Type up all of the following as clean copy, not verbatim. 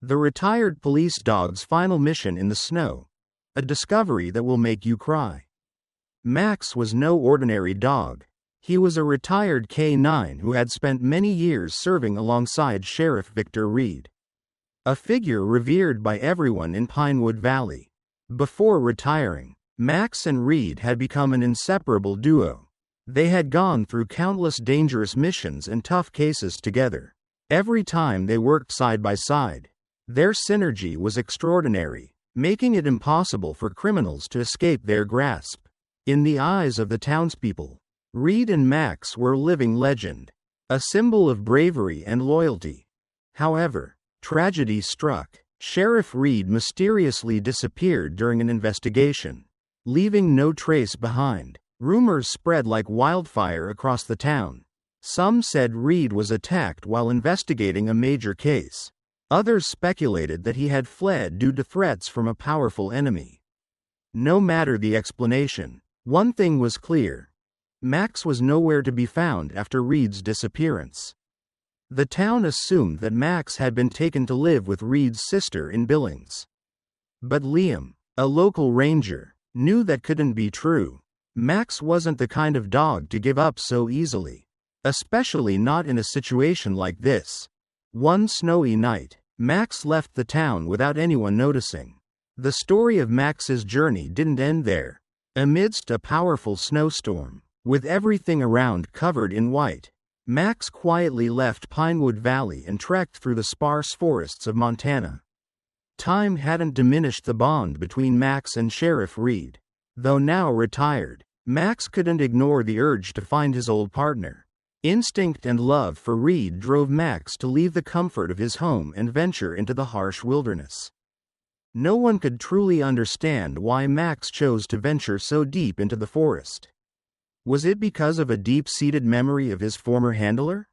The retired police dog's final mission in the snow. A discovery that will make you cry. Max was no ordinary dog. He was a retired canine who had spent many years serving alongside Sheriff Victor Reed, a figure revered by everyone in Pinewood Valley. Before retiring, Max and Reed had become an inseparable duo. They had gone through countless dangerous missions and tough cases together. Every time they worked side by side, their synergy was extraordinary, making it impossible for criminals to escape their grasp. In the eyes of the townspeople, Reed and Max were a living legend, a symbol of bravery and loyalty. However, tragedy struck. Sheriff Reed mysteriously disappeared during an investigation, leaving no trace behind. Rumors spread like wildfire across the town. Some said Reed was attacked while investigating a major case. Others speculated that he had fled due to threats from a powerful enemy. No matter the explanation, one thing was clear. Max was nowhere to be found after Reed's disappearance. The town assumed that Max had been taken to live with Reed's sister in Billings. But Liam, a local ranger, knew that couldn't be true. Max wasn't the kind of dog to give up so easily, especially not in a situation like this. One snowy night, Max left the town without anyone noticing. The story of Max's journey didn't end there. Amidst a powerful snowstorm, with everything around covered in white, Max quietly left Pinewood Valley and trekked through the sparse forests of Montana. Time hadn't diminished the bond between Max and Sheriff Reed. Though now retired, Max couldn't ignore the urge to find his old partner. Instinct and love for Reed drove Max to leave the comfort of his home and venture into the harsh wilderness. No one could truly understand why Max chose to venture so deep into the forest. Was it because of a deep-seated memory of his former handler?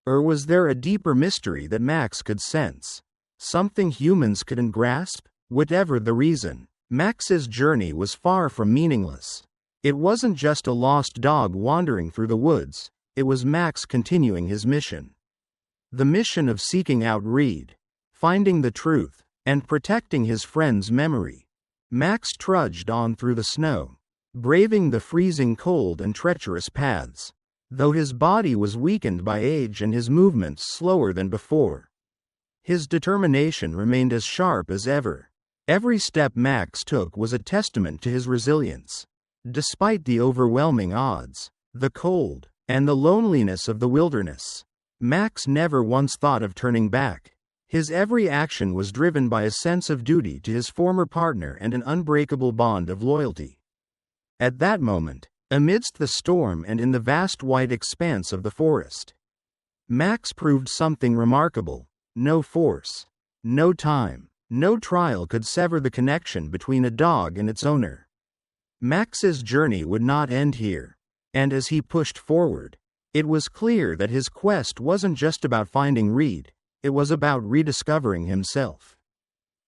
Or was there a deeper mystery that Max could sense? Something humans couldn't grasp? Whatever the reason, Max's journey was far from meaningless. It wasn't just a lost dog wandering through the woods. It was Max continuing his mission. The mission of seeking out Reed, finding the truth, and protecting his friend's memory. Max trudged on through the snow, braving the freezing cold and treacherous paths. Though his body was weakened by age and his movements slower than before, his determination remained as sharp as ever. Every step Max took was a testament to his resilience. Despite the overwhelming odds, the cold, and the loneliness of the wilderness, Max never once thought of turning back. His every action was driven by a sense of duty to his former partner and an unbreakable bond of loyalty. At that moment, amidst the storm and in the vast white expanse of the forest, Max proved something remarkable. No force, no time, no trial could sever the connection between a dog and its owner. Max's journey would not end here. And as he pushed forward, it was clear that his quest wasn't just about finding Reed, it was about rediscovering himself.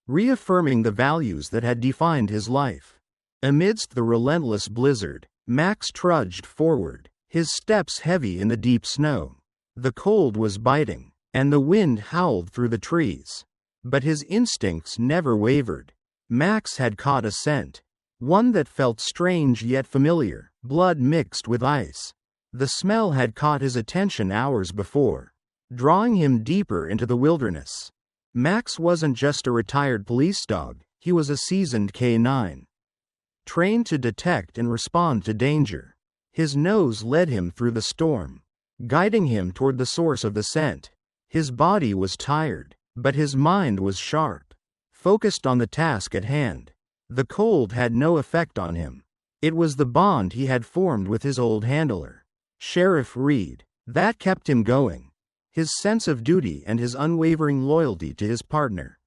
Reaffirming the values that had defined his life. Amidst the relentless blizzard, Max trudged forward, his steps heavy in the deep snow. The cold was biting, and the wind howled through the trees. But his instincts never wavered. Max had caught a scent, one that felt strange yet familiar, blood mixed with ice. The smell had caught his attention hours before, drawing him deeper into the wilderness. Max wasn't just a retired police dog, he was a seasoned canine, trained to detect and respond to danger. His nose led him through the storm, guiding him toward the source of the scent. His body was tired, but his mind was sharp, focused on the task at hand. The cold had no effect on him. It was the bond he had formed with his old handler, Sheriff Reed, that kept him going. His sense of duty and his unwavering loyalty to his partner.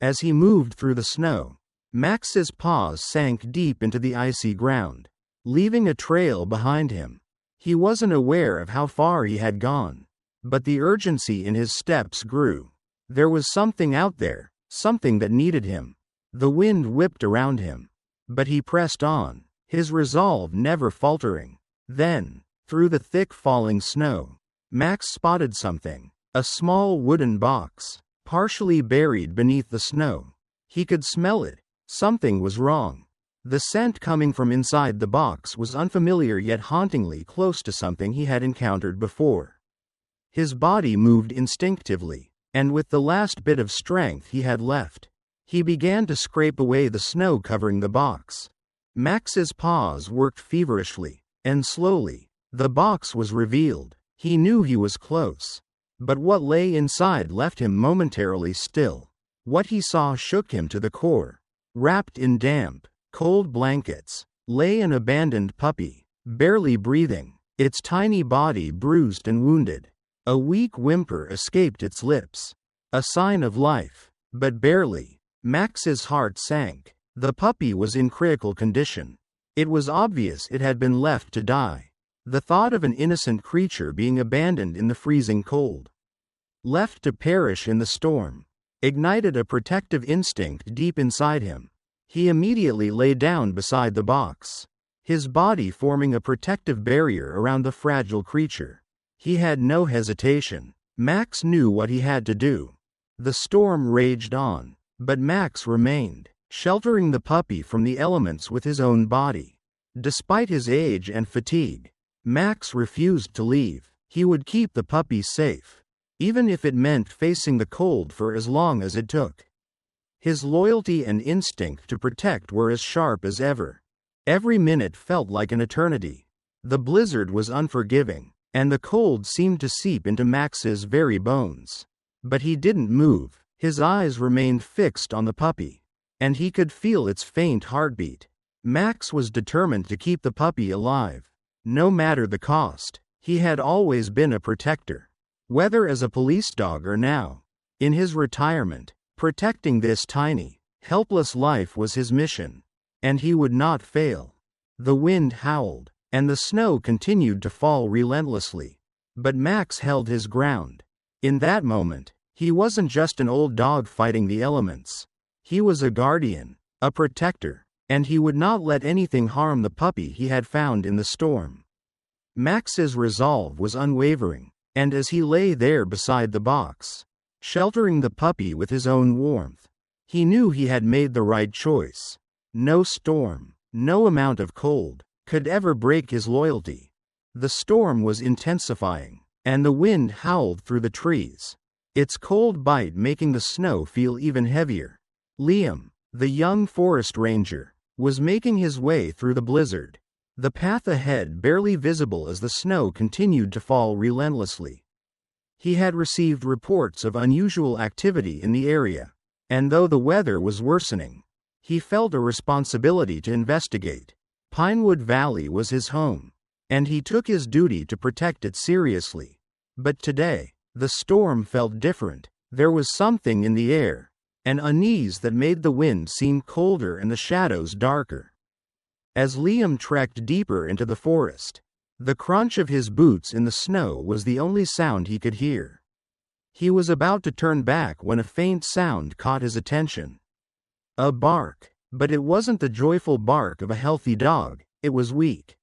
As he moved through the snow, Max's paws sank deep into the icy ground, leaving a trail behind him. He wasn't aware of how far he had gone, but the urgency in his steps grew. There was something out there, something that needed him. The wind whipped around him, but he pressed on, his resolve never faltering. Then, through the thick falling snow, Max spotted something, a small wooden box, partially buried beneath the snow. He could smell it. Something was wrong. The scent coming from inside the box was unfamiliar yet hauntingly close to something he had encountered before. His body moved instinctively, and with the last bit of strength he had left, he began to scrape away the snow covering the box. Max's paws worked feverishly, and slowly, the box was revealed. He knew he was close, but what lay inside left him momentarily still. What he saw shook him to the core. Wrapped in damp, cold blankets, lay an abandoned puppy, barely breathing, its tiny body bruised and wounded. A weak whimper escaped its lips, a sign of life, but barely. Max's heart sank. The puppy was in critical condition. It was obvious it had been left to die. The thought of an innocent creature being abandoned in the freezing cold, left to perish in the storm, ignited a protective instinct deep inside him. He immediately lay down beside the box, his body forming a protective barrier around the fragile creature. He had no hesitation. Max knew what he had to do. The storm raged on, but Max remained, sheltering the puppy from the elements with his own body. Despite his age and fatigue, Max refused to leave. He would keep the puppy safe, even if it meant facing the cold for as long as it took. His loyalty and instinct to protect were as sharp as ever. Every minute felt like an eternity. The blizzard was unforgiving, and the cold seemed to seep into Max's very bones. But he didn't move. His eyes remained fixed on the puppy, and he could feel its faint heartbeat. Max was determined to keep the puppy alive, no matter the cost. He had always been a protector, whether as a police dog or now, in his retirement. Protecting this tiny, helpless life was his mission, and he would not fail. The wind howled, and the snow continued to fall relentlessly, but Max held his ground. In that moment, he wasn't just an old dog fighting the elements. He was a guardian, a protector, and he would not let anything harm the puppy he had found in the storm. Max's resolve was unwavering, and as he lay there beside the box, sheltering the puppy with his own warmth, he knew he had made the right choice. No storm, no amount of cold, could ever break his loyalty. The storm was intensifying, and the wind howled through the trees, its cold bite making the snow feel even heavier. Liam, the young forest ranger, was making his way through the blizzard, the path ahead barely visible as the snow continued to fall relentlessly. He had received reports of unusual activity in the area, and though the weather was worsening, he felt a responsibility to investigate. Pinewood Valley was his home, and he took his duty to protect it seriously. But today, the storm felt different. There was something in the air, an unease that made the wind seem colder and the shadows darker. As Liam trekked deeper into the forest, the crunch of his boots in the snow was the only sound he could hear. He was about to turn back when a faint sound caught his attention. A bark, but it wasn't the joyful bark of a healthy dog. It was weak,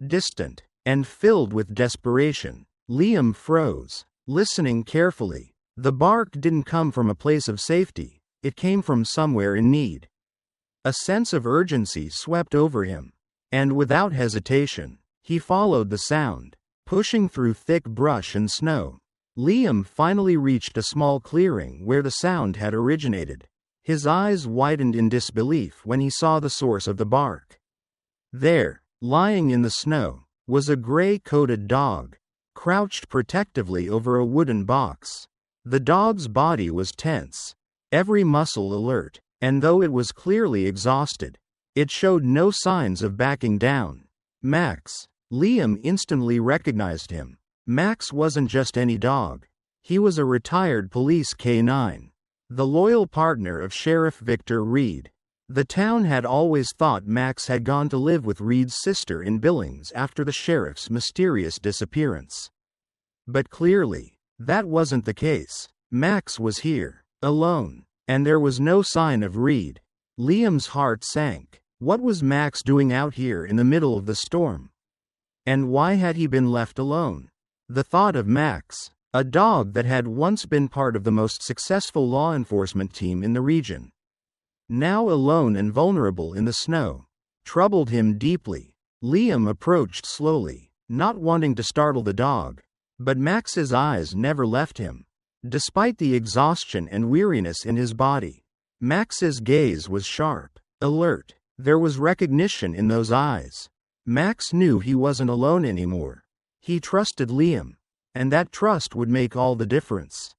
distant, and filled with desperation. Liam froze, listening carefully. The bark didn't come from a place of safety. It came from somewhere in need. A sense of urgency swept over him, and without hesitation, he followed the sound. Pushing through thick brush and snow, Liam finally reached a small clearing where the sound had originated. His eyes widened in disbelief when he saw the source of the bark. There, lying in the snow, was a gray-coated dog, crouched protectively over a wooden box. The dog's body was tense, every muscle alert, and though it was clearly exhausted, it showed no signs of backing down. Max. Liam instantly recognized him. Max wasn't just any dog. He was a retired police canine, the loyal partner of Sheriff Victor Reed. The town had always thought Max had gone to live with Reed's sister in Billings after the sheriff's mysterious disappearance. But clearly, that wasn't the case. Max was here, alone, and there was no sign of Reed. Liam's heart sank. What was Max doing out here in the middle of the storm? And why had he been left alone? The thought of Max, A dog that had once been part of the most successful law enforcement team in the region, now alone and vulnerable in the snow, troubled him deeply. Liam approached slowly, not wanting to startle the dog, but Max's eyes never left him. Despite the exhaustion and weariness in his body, Max's gaze was sharp, alert. There was recognition in those eyes. Max knew he wasn't alone anymore. He trusted Liam, and that trust would make all the difference.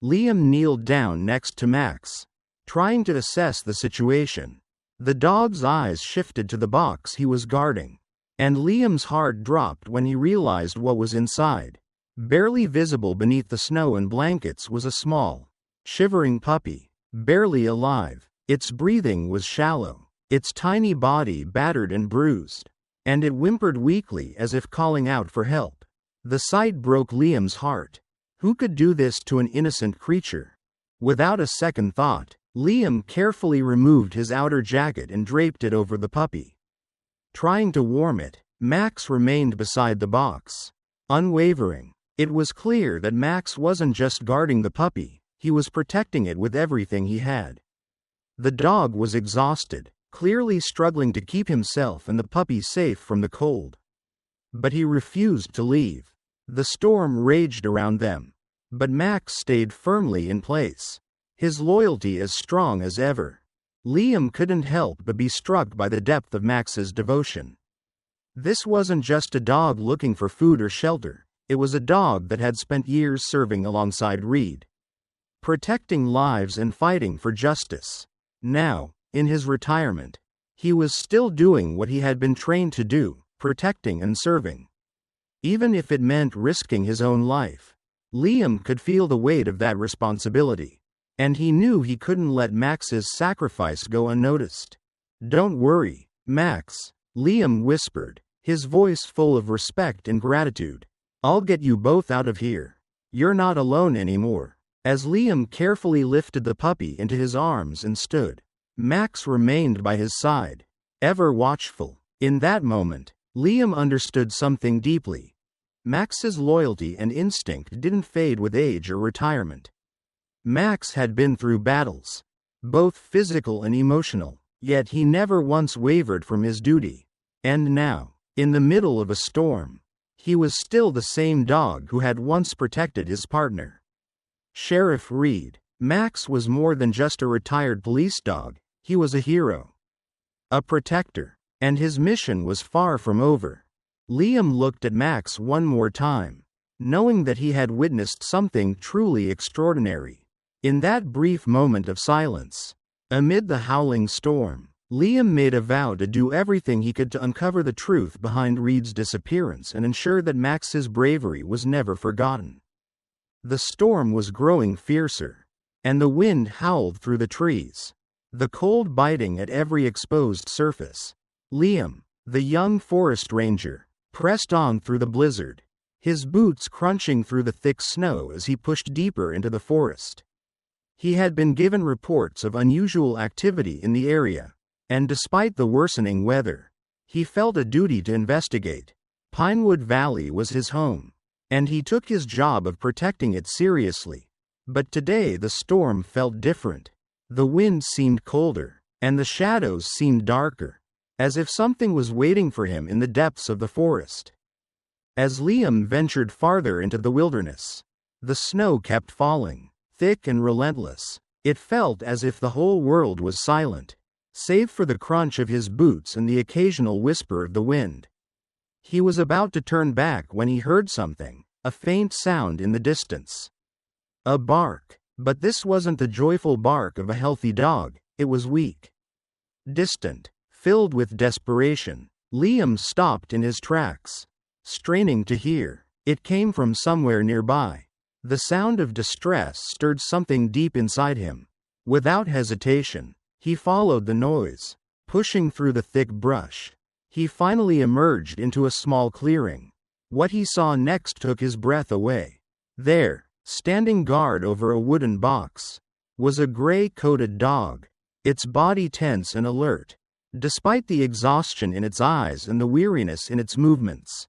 Liam kneeled down next to Max, trying to assess the situation. The dog's eyes shifted to the box he was guarding, and Liam's heart dropped when he realized what was inside. Barely visible beneath the snow and blankets was a small, shivering puppy, barely alive. Its breathing was shallow, its tiny body battered and bruised, and it whimpered weakly as if calling out for help. The sight broke Liam's heart. Who could do this to an innocent creature? Without a second thought, Liam carefully removed his outer jacket and draped it over the puppy. Trying to warm it, Max remained beside the box, unwavering. It was clear that Max wasn't just guarding the puppy, he was protecting it with everything he had. The dog was exhausted, clearly struggling to keep himself and the puppy safe from the cold. But he refused to leave. The storm raged around them, but Max stayed firmly in place, his loyalty as strong as ever. Liam couldn't help but be struck by the depth of Max's devotion. This wasn't just a dog looking for food or shelter, it was a dog that had spent years serving alongside Reed, protecting lives and fighting for justice. Now, in his retirement, he was still doing what he had been trained to do, protecting and serving. Even if it meant risking his own life, Liam could feel the weight of that responsibility, and he knew he couldn't let Max's sacrifice go unnoticed. "Don't worry, Max," Liam whispered, his voice full of respect and gratitude. "I'll get you both out of here. You're not alone anymore." As Liam carefully lifted the puppy into his arms and stood, Max remained by his side, ever watchful. In that moment, Liam understood something deeply. Max's loyalty and instinct didn't fade with age or retirement. Max had been through battles, both physical and emotional, yet he never once wavered from his duty. And now, in the middle of a storm, he was still the same dog who had once protected his partner. Sheriff Reed. Max was more than just a retired police dog, he was a hero, a protector, and his mission was far from over. Liam looked at Max one more time, knowing that he had witnessed something truly extraordinary. In that brief moment of silence, amid the howling storm, Liam made a vow to do everything he could to uncover the truth behind Reed's disappearance and ensure that Max's bravery was never forgotten. The storm was growing fiercer, and the wind howled through the trees, the cold biting at every exposed surface. Liam, the young forest ranger, pressed on through the blizzard, his boots crunching through the thick snow as he pushed deeper into the forest. He had been given reports of unusual activity in the area, and despite the worsening weather, he felt a duty to investigate. Pinewood Valley was his home, and he took his job of protecting it seriously. But today the storm felt different. The wind seemed colder, and the shadows seemed darker, as if something was waiting for him in the depths of the forest. As Liam ventured farther into the wilderness, the snow kept falling, thick and relentless. It felt as if the whole world was silent, save for the crunch of his boots and the occasional whisper of the wind. He was about to turn back when he heard something, a faint sound in the distance. A bark, but this wasn't the joyful bark of a healthy dog, it was weak, distant, filled with desperation. Liam stopped in his tracks, straining to hear. It came from somewhere nearby. The sound of distress stirred something deep inside him. Without hesitation, he followed the noise, pushing through the thick brush. He finally emerged into a small clearing. What he saw next took his breath away. There, standing guard over a wooden box, was a gray-coated dog, its body tense and alert, despite the exhaustion in its eyes and the weariness in its movements.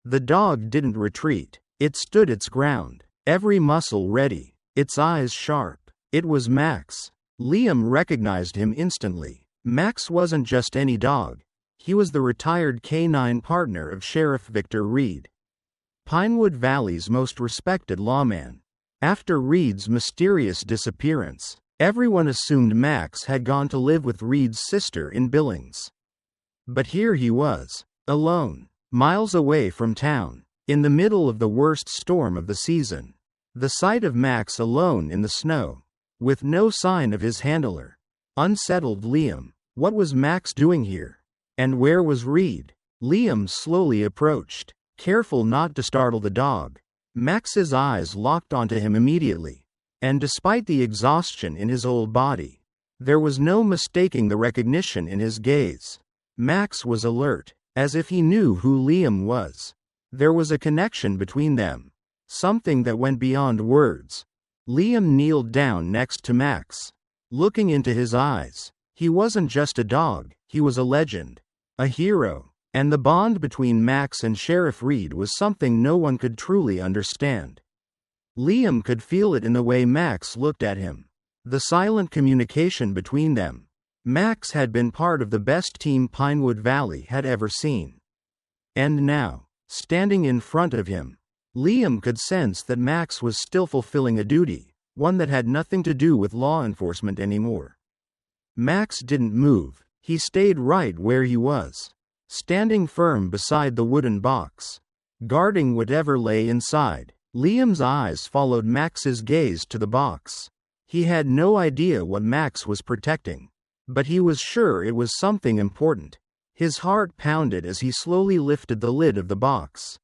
The dog didn't retreat. It stood its ground, every muscle ready, its eyes sharp. It was Max. Liam recognized him instantly. Max wasn't just any dog. He was the retired canine partner of Sheriff Victor Reed, Pinewood Valley's most respected lawman. After Reed's mysterious disappearance, everyone assumed Max had gone to live with Reed's sister in Billings. But here he was, alone, miles away from town, in the middle of the worst storm of the season. The sight of Max alone in the snow, with no sign of his handler, unsettled Liam. What was Max doing here? And where was Reed? Liam slowly approached, careful not to startle the dog. Max's eyes locked onto him immediately, and despite the exhaustion in his old body, there was no mistaking the recognition in his gaze. Max was alert, as if he knew who Liam was. There was a connection between them, something that went beyond words. Liam kneeled down next to Max, looking into his eyes. He wasn't just a dog, he was a legend, a hero, and the bond between Max and Sheriff Reed was something no one could truly understand. Liam could feel it in the way Max looked at him, the silent communication between them. Max had been part of the best team Pinewood Valley had ever seen. And now, standing in front of him, Liam could sense that Max was still fulfilling a duty, one that had nothing to do with law enforcement anymore. Max didn't move. He stayed right where he was, standing firm beside the wooden box, guarding whatever lay inside. Liam's eyes followed Max's gaze to the box. He had no idea what Max was protecting, but he was sure it was something important. His heart pounded as he slowly lifted the lid of the box,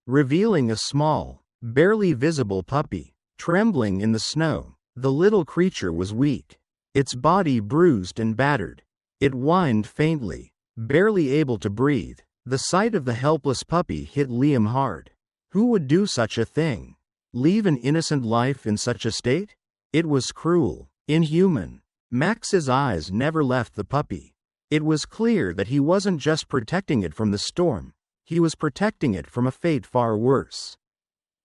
revealing a small, barely visible puppy, trembling in the snow. The little creature was weak, its body bruised and battered. It whined faintly, barely able to breathe. The sight of the helpless puppy hit Liam hard. Who would do such a thing? Leave an innocent life in such a state? It was cruel, inhuman. Max's eyes never left the puppy. It was clear that he wasn't just protecting it from the storm, he was protecting it from a fate far worse.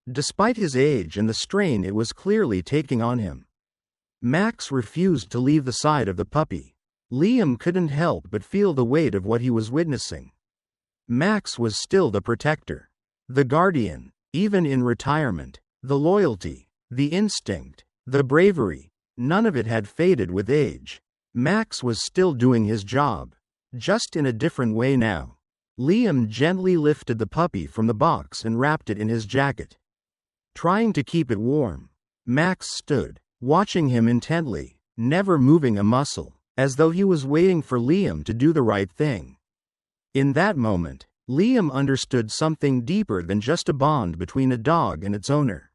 Despite his age and the strain it was clearly taking on him, Max refused to leave the side of the puppy. Liam couldn't help but feel the weight of what he was witnessing. Max was still the protector, the guardian, even in retirement. The loyalty, the instinct, the bravery, none of it had faded with age. Max was still doing his job, just in a different way now. Liam gently lifted the puppy from the box and wrapped it in his jacket, trying to keep it warm. Max stood, watching him intently, never moving a muscle, as though he was waiting for Liam to do the right thing. In that moment, Liam understood something deeper than just a bond between a dog and its owner.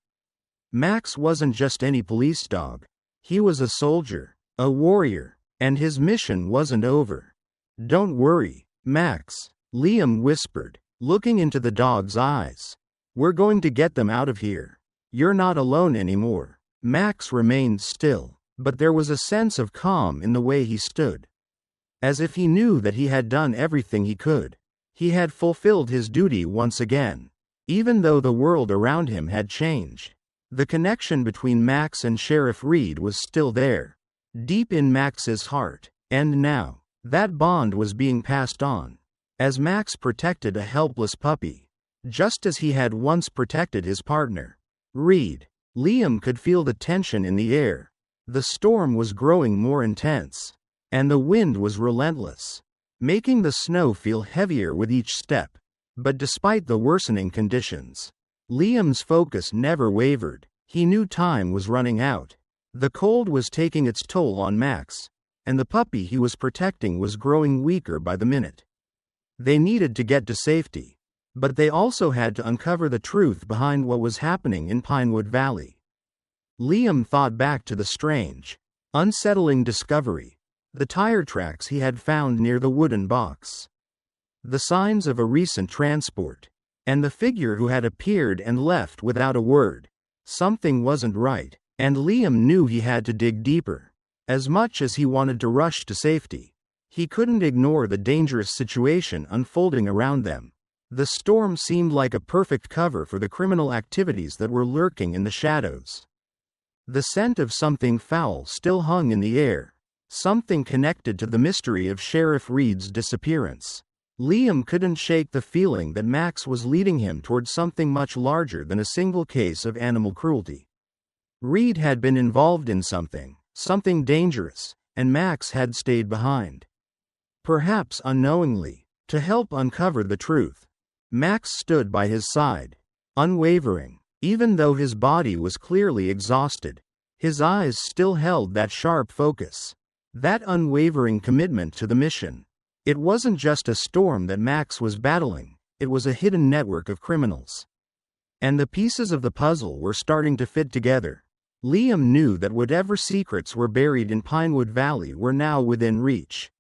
Max wasn't just any police dog. He was a soldier, a warrior, and his mission wasn't over. "Don't worry, Max," Liam whispered, looking into the dog's eyes. "We're going to get them out of here. You're not alone anymore." Max remained still, but there was a sense of calm in the way he stood, as if he knew that he had done everything he could. He had fulfilled his duty once again, even though the world around him had changed. The connection between Max and Sheriff Reed was still there, deep in Max's heart, and now, that bond was being passed on, as Max protected a helpless puppy, just as he had once protected his partner, Reed. Liam could feel the tension in the air. The storm was growing more intense, and the wind was relentless, making the snow feel heavier with each step. But despite the worsening conditions, Liam's focus never wavered. He knew time was running out. The cold was taking its toll on Max, and the puppy he was protecting was growing weaker by the minute. They needed to get to safety, but they also had to uncover the truth behind what was happening in Pinewood Valley. Liam thought back to the strange, unsettling discovery, the tire tracks he had found near the wooden box, the signs of a recent transport, and the figure who had appeared and left without a word. Something wasn't right, and Liam knew he had to dig deeper. As much as he wanted to rush to safety, he couldn't ignore the dangerous situation unfolding around them. The storm seemed like a perfect cover for the criminal activities that were lurking in the shadows. The scent of something foul still hung in the air, something connected to the mystery of Sheriff Reed's disappearance. Liam couldn't shake the feeling that Max was leading him towards something much larger than a single case of animal cruelty. Reed had been involved in something dangerous, and Max had stayed behind. Perhaps unknowingly, to help uncover the truth. Max stood by his side, unwavering. Even though his body was clearly exhausted, his eyes still held that sharp focus, that unwavering commitment to the mission. It wasn't just a storm that Max was battling, it was a hidden network of criminals. And the pieces of the puzzle were starting to fit together. Liam knew that whatever secrets were buried in Pinewood Valley were now within reach.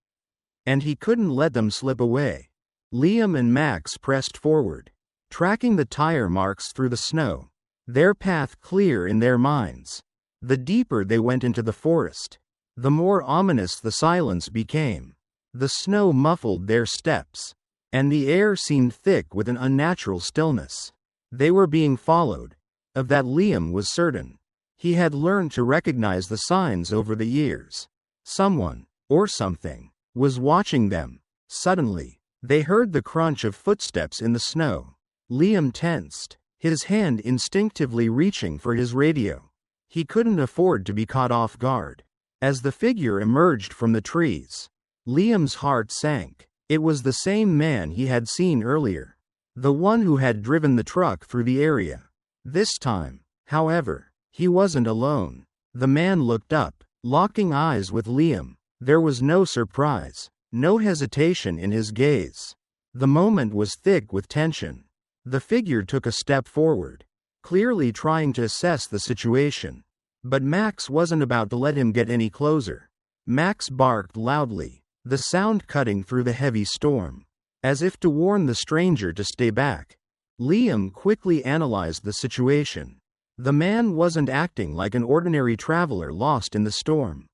And he couldn't let them slip away. Liam and Max pressed forward, tracking the tire marks through the snow, their path clear in their minds. The deeper they went into the forest, the more ominous the silence became. The snow muffled their steps, and the air seemed thick with an unnatural stillness. They were being followed. Of that Liam was certain. He had learned to recognize the signs over the years. Someone, or something, was watching them. Suddenly, they heard the crunch of footsteps in the snow. Liam tensed, his hand instinctively reaching for his radio. He couldn't afford to be caught off guard. As the figure emerged from the trees, Liam's heart sank. It was the same man he had seen earlier, the one who had driven the truck through the area. This time, however, he wasn't alone. The man looked up, locking eyes with Liam. There was no surprise, no hesitation in his gaze. The moment was thick with tension. The figure took a step forward, clearly trying to assess the situation. But Max wasn't about to let him get any closer. Max barked loudly, the sound cutting through the heavy storm, as if to warn the stranger to stay back. Liam quickly analyzed the situation. The man wasn't acting like an ordinary traveler lost in the storm.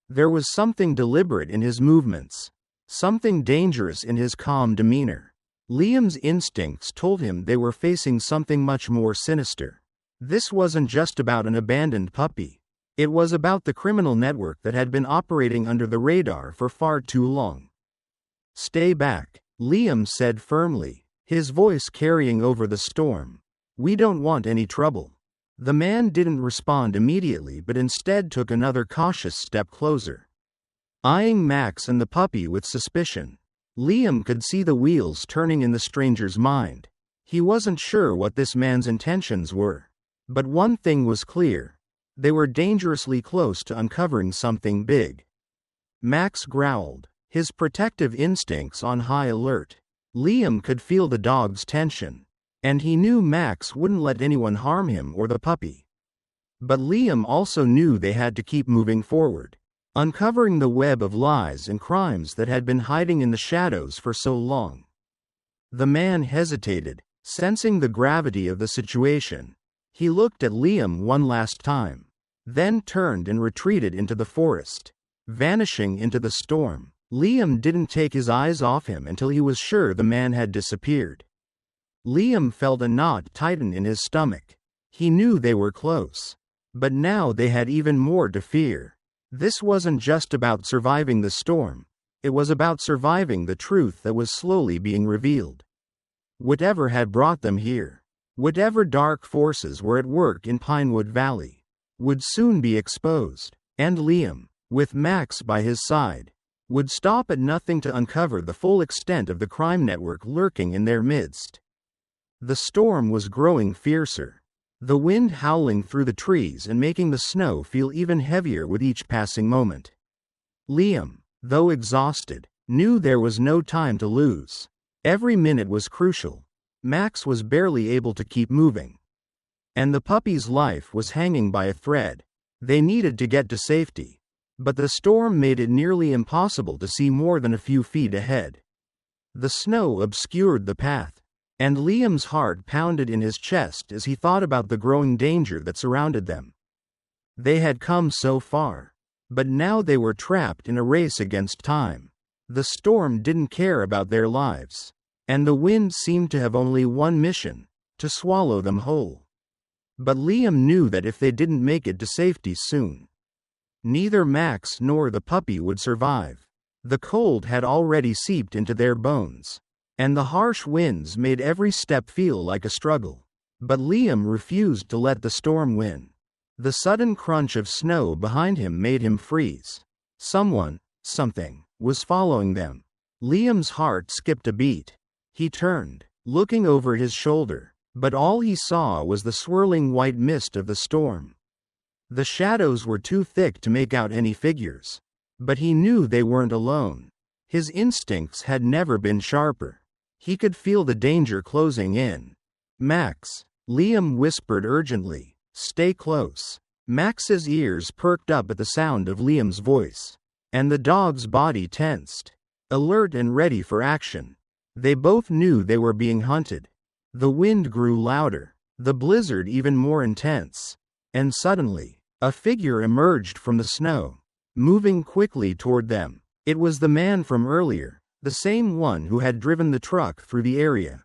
There was something deliberate in his movements, something dangerous in his calm demeanor. Liam's instincts told him they were facing something much more sinister. This wasn't just about an abandoned puppy. It was about the criminal network that had been operating under the radar for far too long. "Stay back," Liam said firmly, his voice carrying over the storm. "We don't want any trouble." The man didn't respond immediately but instead took another cautious step closer, eyeing Max and the puppy with suspicion. Liam could see the wheels turning in the stranger's mind. He wasn't sure what this man's intentions were. But one thing was clear. They were dangerously close to uncovering something big. Max growled, his protective instincts on high alert. Liam could feel the dog's tension, and he knew Max wouldn't let anyone harm him or the puppy. But Liam also knew they had to keep moving forward, uncovering the web of lies and crimes that had been hiding in the shadows for so long. The man hesitated, sensing the gravity of the situation. He looked at Liam one last time, then turned and retreated into the forest, vanishing into the storm. Liam didn't take his eyes off him until he was sure the man had disappeared. Liam felt a knot tighten in his stomach. He knew they were close, but now they had even more to fear. This wasn't just about surviving the storm, it was about surviving the truth that was slowly being revealed. Whatever had brought them here, whatever dark forces were at work in Pinewood Valley, would soon be exposed, and Liam, with Max by his side, would stop at nothing to uncover the full extent of the crime network lurking in their midst. The storm was growing fiercer, the wind howling through the trees and making the snow feel even heavier with each passing moment. Liam, though exhausted, knew there was no time to lose. Every minute was crucial. Max was barely able to keep moving, and the puppy's life was hanging by a thread. They needed to get to safety, but the storm made it nearly impossible to see more than a few feet ahead. The snow obscured the path, and Liam's heart pounded in his chest as he thought about the growing danger that surrounded them. They had come so far, but now they were trapped in a race against time. The storm didn't care about their lives. and the wind seemed to have only one mission: to swallow them whole. But Liam knew that if they didn't make it to safety soon, neither Max nor the puppy would survive. The cold had already seeped into their bones, and the harsh winds made every step feel like a struggle. But Liam refused to let the storm win. The sudden crunch of snow behind him made him freeze. Something, was following them. Liam's heart skipped a beat. He turned, looking over his shoulder, but all he saw was the swirling white mist of the storm. The shadows were too thick to make out any figures, but he knew they weren't alone. His instincts had never been sharper. He could feel the danger closing in. "Max," Liam whispered urgently, "stay close." Max's ears perked up at the sound of Liam's voice, and the dog's body tensed, alert and ready for action. They both knew they were being hunted. The wind grew louder, the blizzard even more intense, and suddenly, a figure emerged from the snow, moving quickly toward them. It was the man from earlier, the same one who had driven the truck through the area.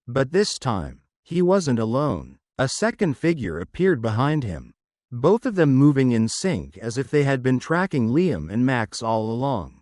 But this time, he wasn't alone. A second figure appeared behind him, both of them moving in sync as if they had been tracking Liam and Max all along.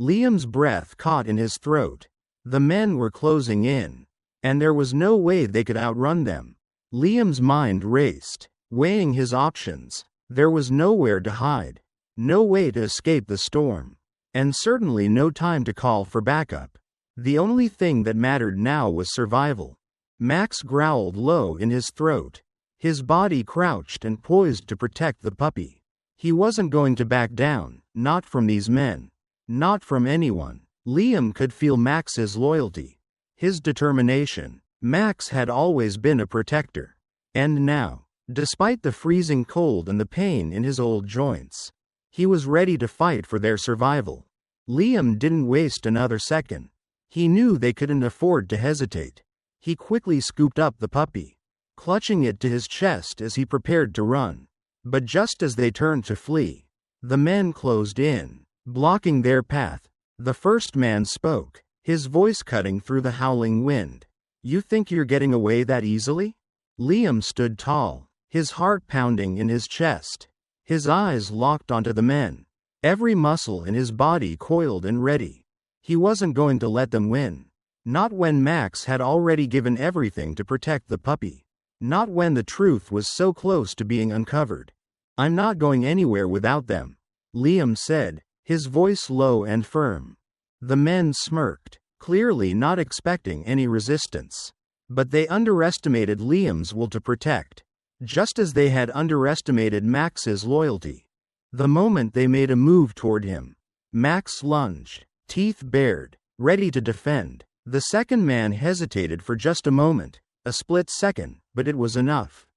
Liam's breath caught in his throat. The men were closing in, and there was no way they could outrun them. Liam's mind raced, weighing his options. There was nowhere to hide, no way to escape the storm, and certainly no time to call for backup. The only thing that mattered now was survival. Max growled low in his throat, his body crouched and poised to protect the puppy. He wasn't going to back down, not from these men, not from anyone. Liam could feel Max's loyalty, his determination. Max had always been a protector, and now, despite the freezing cold and the pain in his old joints, he was ready to fight for their survival. Liam didn't waste another second. He knew they couldn't afford to hesitate. He quickly scooped up the puppy, clutching it to his chest as he prepared to run. But just as they turned to flee, the men closed in, blocking their path. The first man spoke, his voice cutting through the howling wind. "You think you're getting away that easily?" Liam stood tall, his heart pounding in his chest. His eyes locked onto the men, every muscle in his body coiled and ready. He wasn't going to let them win. Not when Max had already given everything to protect the puppy. Not when the truth was so close to being uncovered. "I'm not going anywhere without them," Liam said, his voice low and firm. The men smirked, clearly not expecting any resistance. But they underestimated Liam's will to protect, just as they had underestimated Max's loyalty. The moment they made a move toward him, Max lunged, teeth bared, ready to defend. The second man hesitated for just a moment, a split second, but it was enough.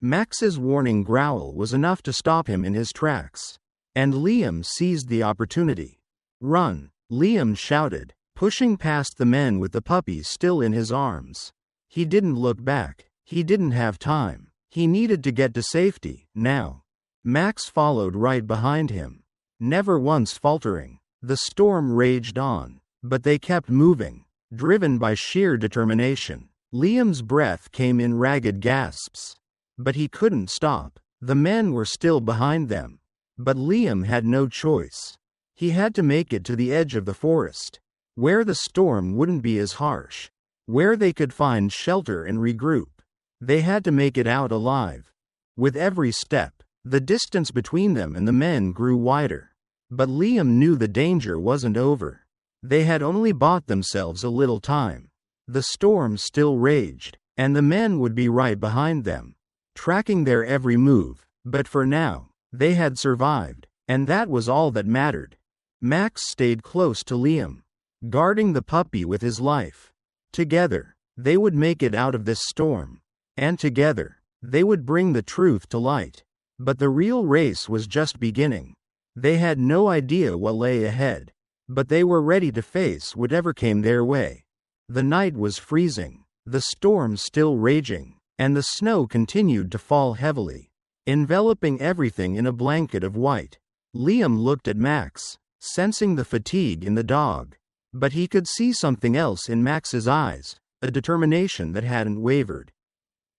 Max's warning growl was enough to stop him in his tracks, and Liam seized the opportunity. "Run!" Liam shouted, pushing past the men with the puppy still in his arms. He didn't look back. He didn't have time. He needed to get to safety, now. Max followed right behind him, never once faltering. The storm raged on, but they kept moving, driven by sheer determination. Liam's breath came in ragged gasps, but he couldn't stop. The men were still behind them, but Liam had no choice. He had to make it to the edge of the forest, where the storm wouldn't be as harsh, where they could find shelter and regroup. They had to make it out alive. With every step, the distance between them and the men grew wider. But Liam knew the danger wasn't over. They had only bought themselves a little time. The storm still raged, and the men would be right behind them, tracking their every move. But for now, they had survived, and that was all that mattered. Max stayed close to Liam, guarding the puppy with his life. Together, they would make it out of this storm, and together, they would bring the truth to light. But the real race was just beginning. They had no idea what lay ahead, but they were ready to face whatever came their way. The night was freezing, the storm still raging, and the snow continued to fall heavily, enveloping everything in a blanket of white. Liam looked at Max, sensing the fatigue in the dog. But he could see something else in Max's eyes, a determination that hadn't wavered.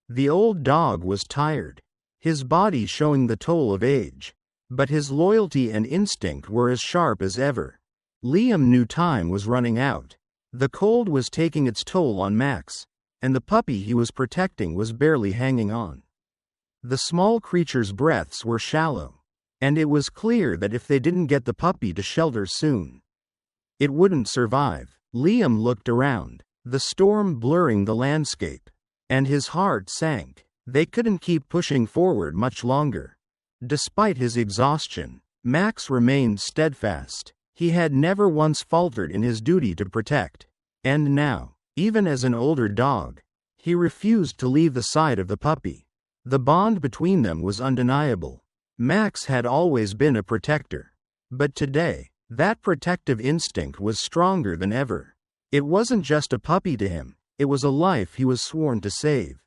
The old dog was tired, his body showing the toll of age, but his loyalty and instinct were as sharp as ever. Liam knew time was running out. The cold was taking its toll on Max, and the puppy he was protecting was barely hanging on. The small creature's breaths were shallow, and it was clear that if they didn't get the puppy to shelter soon, it wouldn't survive. Liam looked around, the storm blurring the landscape, and his heart sank. They couldn't keep pushing forward much longer. Despite his exhaustion, Max remained steadfast. He had never once faltered in his duty to protect. And now, even as an older dog, he refused to leave the side of the puppy. The bond between them was undeniable. Max had always been a protector. But today, that protective instinct was stronger than ever. It wasn't just a puppy to him, it was a life he was sworn to save.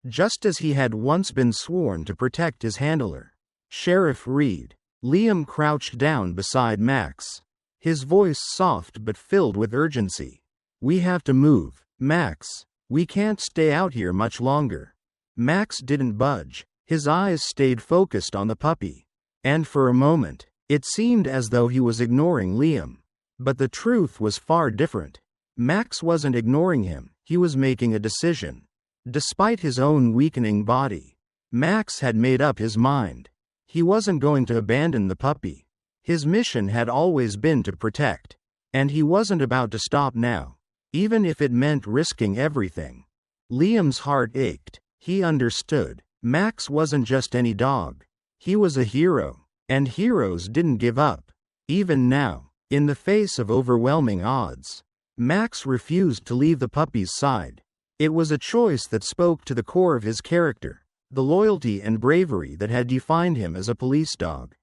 Just as he had once been sworn to protect his handler, Sheriff Reed. Liam crouched down beside Max, his voice soft but filled with urgency. "We have to move, Max. We can't stay out here much longer." Max didn't budge. His eyes stayed focused on the puppy. And for a moment, it seemed as though he was ignoring Liam. But the truth was far different. Max wasn't ignoring him, he was making a decision. Despite his own weakening body, Max had made up his mind. He wasn't going to abandon the puppy. His mission had always been to protect. And he wasn't about to stop now, even if it meant risking everything. Liam's heart ached. He understood. Max wasn't just any dog. He was a hero. And heroes didn't give up. Even now, in the face of overwhelming odds, Max refused to leave the puppy's side. It was a choice that spoke to the core of his character, the loyalty and bravery that had defined him as a police dog.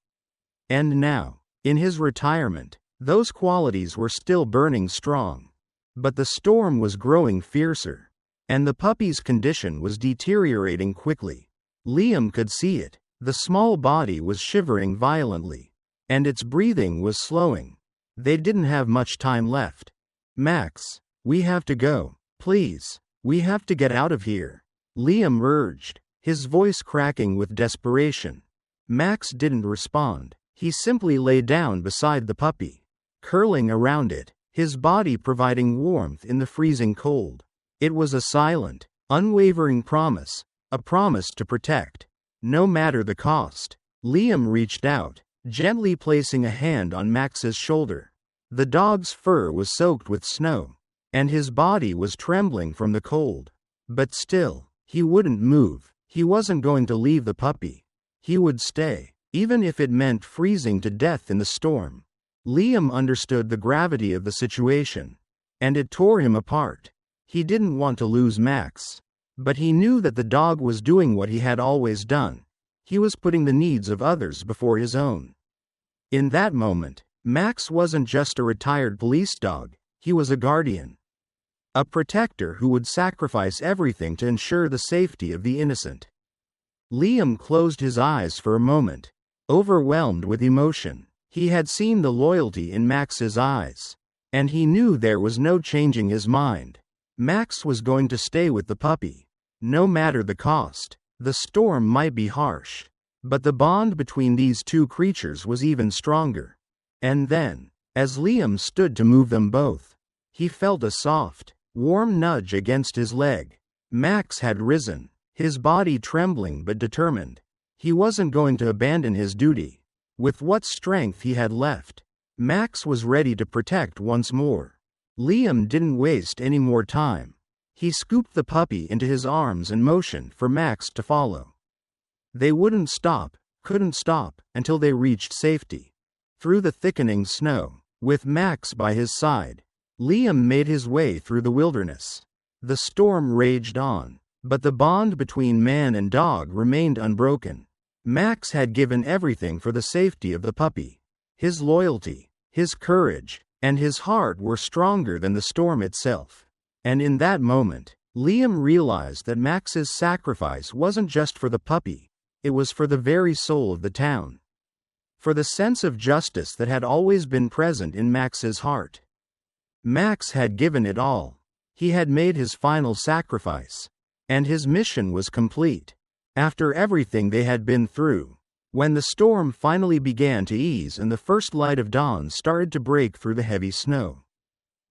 And now, in his retirement, those qualities were still burning strong. But the storm was growing fiercer, and the puppy's condition was deteriorating quickly. Liam could see it. The small body was shivering violently, and its breathing was slowing. They didn't have much time left. "Max, we have to go. Please, we have to get out of here," Liam urged, his voice cracking with desperation. Max didn't respond. He simply lay down beside the puppy, curling around it, his body providing warmth in the freezing cold. It was a silent, unwavering promise, a promise to protect, no matter the cost. Liam reached out, gently placing a hand on Max's shoulder. The dog's fur was soaked with snow, and his body was trembling from the cold. But still, he wouldn't move. He wasn't going to leave the puppy. He would stay, even if it meant freezing to death in the storm. Liam understood the gravity of the situation, and it tore him apart. He didn't want to lose Max, but he knew that the dog was doing what he had always done. He was putting the needs of others before his own. In that moment, Max wasn't just a retired police dog, he was a guardian. A protector who would sacrifice everything to ensure the safety of the innocent. Liam closed his eyes for a moment, overwhelmed with emotion. He had seen the loyalty in Max's eyes, and he knew there was no changing his mind. Max was going to stay with the puppy, no matter the cost. The storm might be harsh, but the bond between these two creatures was even stronger. And then, as Liam stood to move them both, he felt a soft, warm nudge against his leg. Max had risen, his body trembling but determined. He wasn't going to abandon his duty. With what strength he had left, Max was ready to protect once more. Liam didn't waste any more time. He scooped the puppy into his arms and motioned for Max to follow. They couldn't stop, until they reached safety. Through the thickening snow, with Max by his side, Liam made his way through the wilderness. The storm raged on, but the bond between man and dog remained unbroken. Max had given everything for the safety of the puppy. His loyalty, his courage, and his heart were stronger than the storm itself. And in that moment, Liam realized that Max's sacrifice wasn't just for the puppy, it was for the very soul of the town. For the sense of justice that had always been present in Max's heart. Max had given it all. He had made his final sacrifice. And his mission was complete. After everything they had been through, when the storm finally began to ease and the first light of dawn started to break through the heavy snow,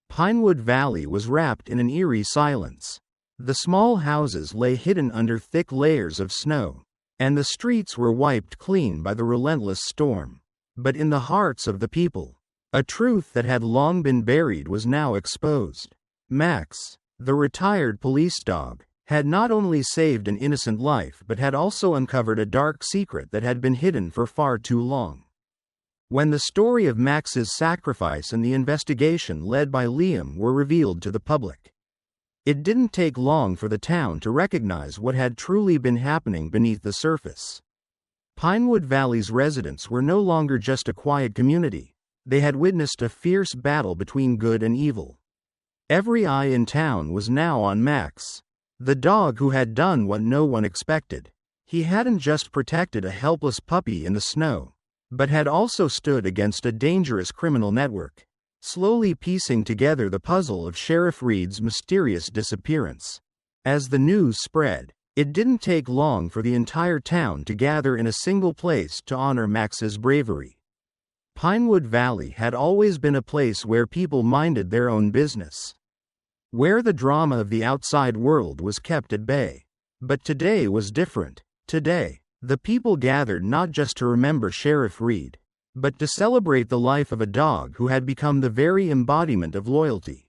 Pinewood Valley was wrapped in an eerie silence. The small houses lay hidden under thick layers of snow, and the streets were wiped clean by the relentless storm. But in the hearts of the people, a truth that had long been buried was now exposed. Max, the retired police dog, had not only saved an innocent life but had also uncovered a dark secret that had been hidden for far too long. When the story of Max's sacrifice and the investigation led by Liam were revealed to the public, it didn't take long for the town to recognize what had truly been happening beneath the surface. Pinewood Valley's residents were no longer just a quiet community. They had witnessed a fierce battle between good and evil. Every eye in town was now on Max, the dog who had done what no one expected. He hadn't just protected a helpless puppy in the snow, but had also stood against a dangerous criminal network, slowly piecing together the puzzle of Sheriff Reed's mysterious disappearance. As the news spread, it didn't take long for the entire town to gather in a single place to honor Max's bravery. Pinewood Valley had always been a place where people minded their own business, where the drama of the outside world was kept at bay. But today was different. Today, the people gathered not just to remember Sheriff Reed, but to celebrate the life of a dog who had become the very embodiment of loyalty,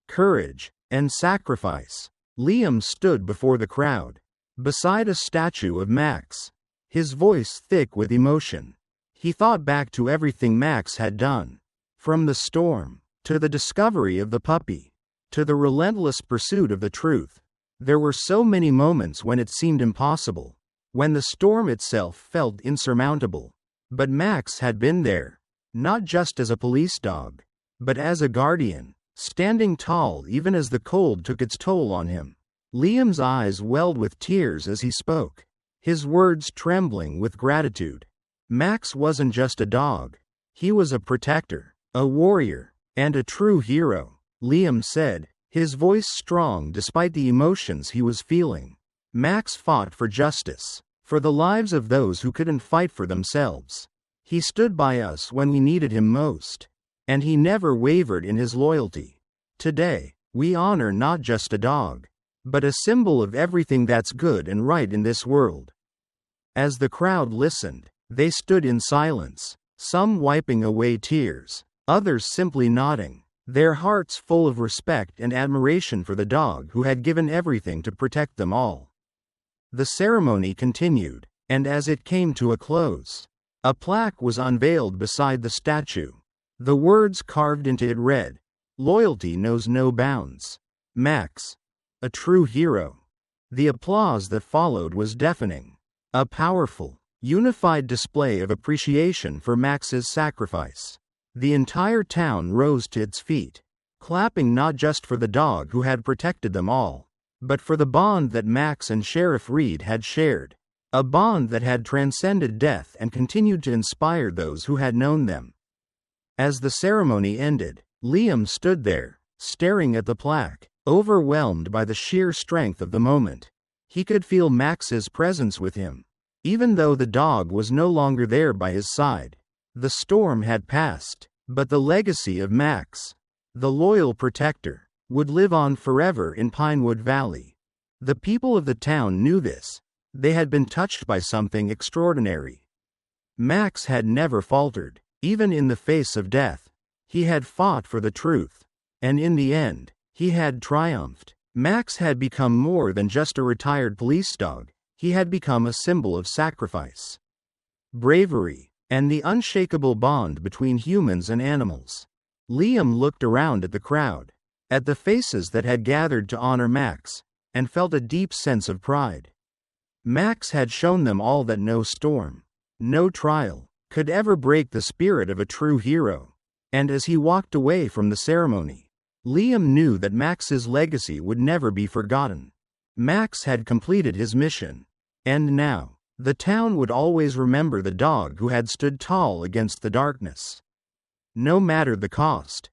courage, and sacrifice. Liam stood before the crowd, beside a statue of Max, his voice thick with emotion. He thought back to everything Max had done, from the storm, to the discovery of the puppy, to the relentless pursuit of the truth. There were so many moments when it seemed impossible, when the storm itself felt insurmountable. But Max had been there, not just as a police dog, but as a guardian, standing tall even as the cold took its toll on him. Liam's eyes welled with tears as he spoke, his words trembling with gratitude. Max wasn't just a dog. He was a protector, a warrior, and a true hero, Liam said, his voice strong despite the emotions he was feeling. Max fought for justice, for the lives of those who couldn't fight for themselves. He stood by us when we needed him most, and he never wavered in his loyalty. Today, we honor not just a dog, but a symbol of everything that's good and right in this world. As the crowd listened, they stood in silence, some wiping away tears, others simply nodding, their hearts full of respect and admiration for the dog who had given everything to protect them all. The ceremony continued, and as it came to a close, a plaque was unveiled beside the statue. The words carved into it read, "Loyalty knows no bounds. Max, a true hero." The applause that followed was deafening, a powerful, unified display of appreciation for Max's sacrifice. The entire town rose to its feet, clapping not just for the dog who had protected them all, but for the bond that Max and Sheriff Reed had shared, a bond that had transcended death and continued to inspire those who had known them. As the ceremony ended, Liam stood there, staring at the plaque, overwhelmed by the sheer strength of the moment. He could feel Max's presence with him, even though the dog was no longer there by his side. The storm had passed, but the legacy of Max, the loyal protector, would live on forever in Pinewood Valley. The people of the town knew this. They had been touched by something extraordinary. Max had never faltered, even in the face of death. He had fought for the truth, and in the end, he had triumphed. Max had become more than just a retired police dog. He had become a symbol of sacrifice, bravery, and the unshakable bond between humans and animals. Liam looked around at the crowd, at the faces that had gathered to honor Max, and felt a deep sense of pride. Max had shown them all that no storm, no trial, could ever break the spirit of a true hero. And as he walked away from the ceremony, Liam knew that Max's legacy would never be forgotten. Max had completed his mission, and now, the town would always remember the dog who had stood tall against the darkness, no matter the cost.